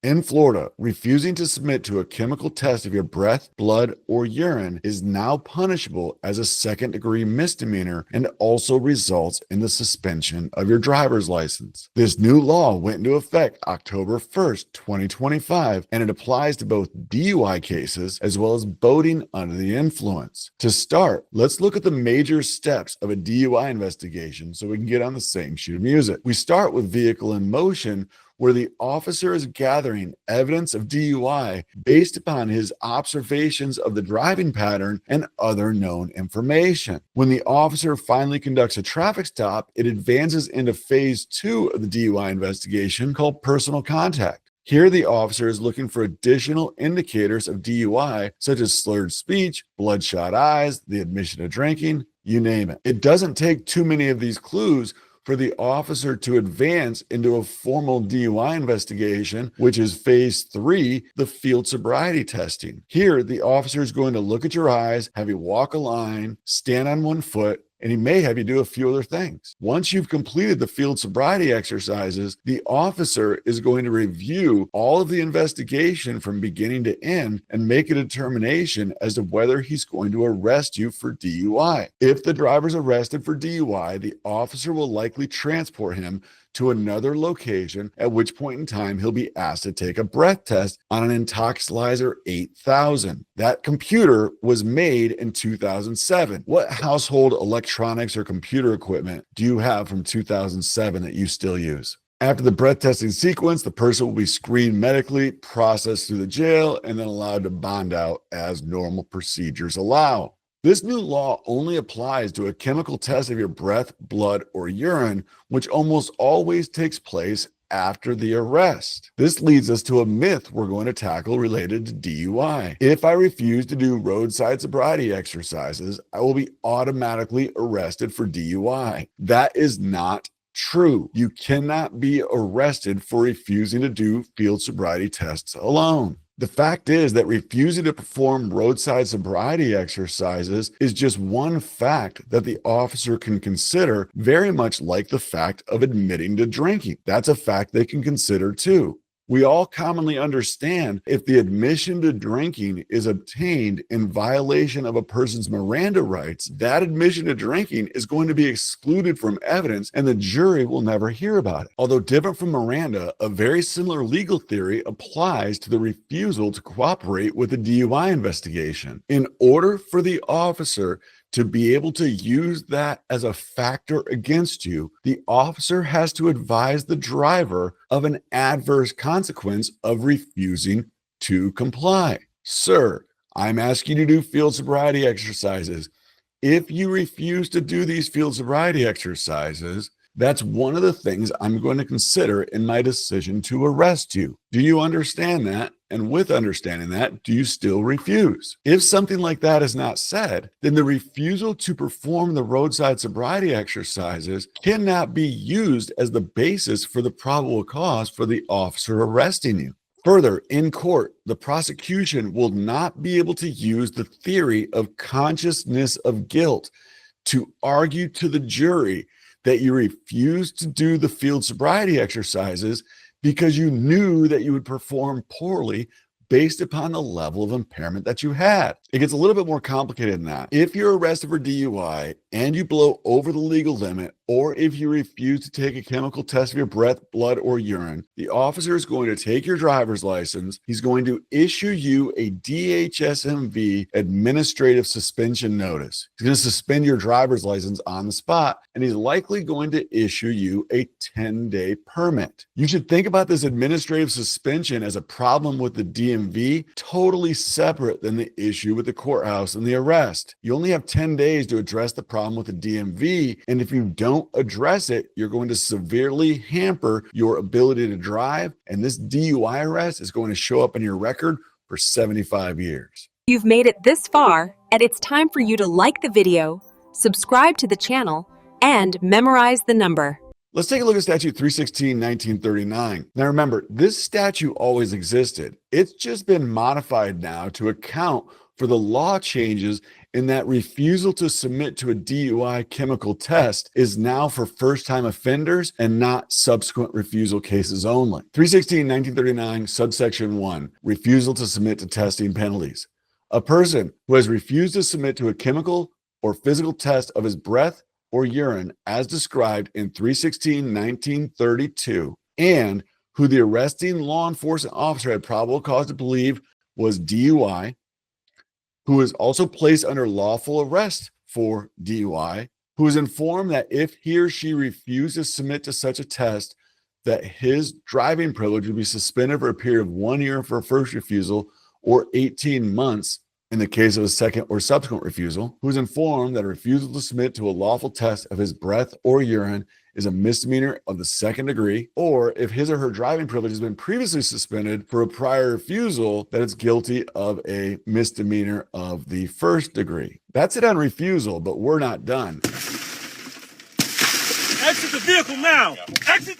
In Florida, refusing to submit to a chemical test of your breath, blood, or urine is now punishable as a second-degree misdemeanor and also results in the suspension of your driver's license. This new law went into effect October 1st, 2025, and it applies to both DUI cases as well as boating under the influence. To start, let's look at the major steps of a DUI investigation so we can get on the same sheet of music. We start with vehicle in motion, where the officer is gathering evidence of DUI based upon his observations of the driving pattern and other known information. When the officer finally conducts a traffic stop, it advances into phase 2 of the DUI investigation called personal contact. Here, the officer is looking for additional indicators of DUI, such as slurred speech, bloodshot eyes, the admission of drinking, you name it. It doesn't take too many of these clues for the officer to advance into a formal DUI investigation, which is phase 3, the field sobriety testing. Here, the officer is going to look at your eyes, have you walk a line, stand on one foot, and he may have you do a few other things. Once you've completed the field sobriety exercises, the officer is going to review all of the investigation from beginning to end and make a determination as to whether he's going to arrest you for DUI. If the driver's arrested for DUI, the officer will likely transport him to another location, at which point in time he'll be asked to take a breath test on an Intoxilizer 8000. That computer was made in 2007. What household electronics or computer equipment do you have from 2007 that you still use? After the breath testing sequence, the person will be screened medically, processed through the jail, and then allowed to bond out as normal procedures allow. This new law only applies to a chemical test of your breath, blood, or urine, which almost always takes place after the arrest. This leads us to a myth we're going to tackle related to DUI. If I refuse to do roadside sobriety exercises, I will be automatically arrested for DUI. That is not true. You cannot be arrested for refusing to do field sobriety tests alone. The fact is that refusing to perform roadside sobriety exercises is just one fact that the officer can consider, very much like the fact of admitting to drinking. That's a fact they can consider too. We all commonly understand if the admission to drinking is obtained in violation of a person's Miranda rights, that admission to drinking is going to be excluded from evidence and the jury will never hear about it. Although different from Miranda, a very similar legal theory applies to the refusal to cooperate with a DUI investigation. In order for the officer to be able to use that as a factor against you, the officer has to advise the driver of an adverse consequence of refusing to comply. Sir, I'm asking you to do field sobriety exercises. If you refuse to do these field sobriety exercises, that's one of the things I'm going to consider in my decision to arrest you. Do you understand that? And with understanding that, do you still refuse? If something like that is not said, then the refusal to perform the roadside sobriety exercises cannot be used as the basis for the probable cause for the officer arresting you. Further, in court, the prosecution will not be able to use the theory of consciousness of guilt to argue to the jury that you refused to do the field sobriety exercises because you knew that you would perform poorly based upon the level of impairment that you had. It gets a little bit more complicated than that. If you're arrested for DUI and you blow over the legal limit, or if you refuse to take a chemical test of your breath, blood, or urine, the officer is going to take your driver's license. He's going to issue you a DHSMV administrative suspension notice. He's going to suspend your driver's license on the spot, and he's likely going to issue you a 10-day permit. You should think about this administrative suspension as a problem with the DMV, totally separate than the issue with the courthouse and the arrest. You only have 10 days to address the problem with the DMV, and if you don't address it, you're going to severely hamper your ability to drive, and this DUI arrest is going to show up in your record for 75 years. You've made it this far, and it's time for you to like the video, subscribe to the channel, and memorize the number. Let's take a look at Statute 316-1939. Now remember, this statute always existed. It's just been modified now to account for the law changes in that refusal to submit to a DUI chemical test is now for first-time offenders and not subsequent refusal cases only. 316-1939, subsection 1, refusal to submit to testing penalties. A person who has refused to submit to a chemical or physical test of his breath or urine as described in 316-1932 and who the arresting law enforcement officer had probable cause to believe was DUI, who is also placed under lawful arrest for DUI, who is informed that if he or she refused to submit to such a test, that his driving privilege would be suspended for a period of 1 year for a first refusal or 18 months in the case of a second or subsequent refusal, who is informed that a refusal to submit to a lawful test of his breath or urine is a misdemeanor of the second degree, or if his or her driving privilege has been previously suspended for a prior refusal, that it's guilty of a misdemeanor of the first degree. That's it on refusal, but we're not done. Exit the vehicle now.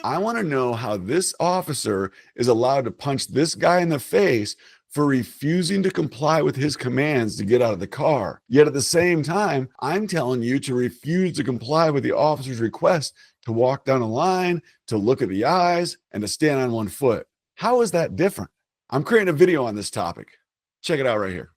I want to know how this officer is allowed to punch this guy in the face for refusing to comply with his commands to get out of the car. Yet at the same time, I'm telling you to refuse to comply with the officer's request to walk down a line, to look at the eyes, and to stand on one foot. How is that different? I'm creating a video on this topic. Check it out right here.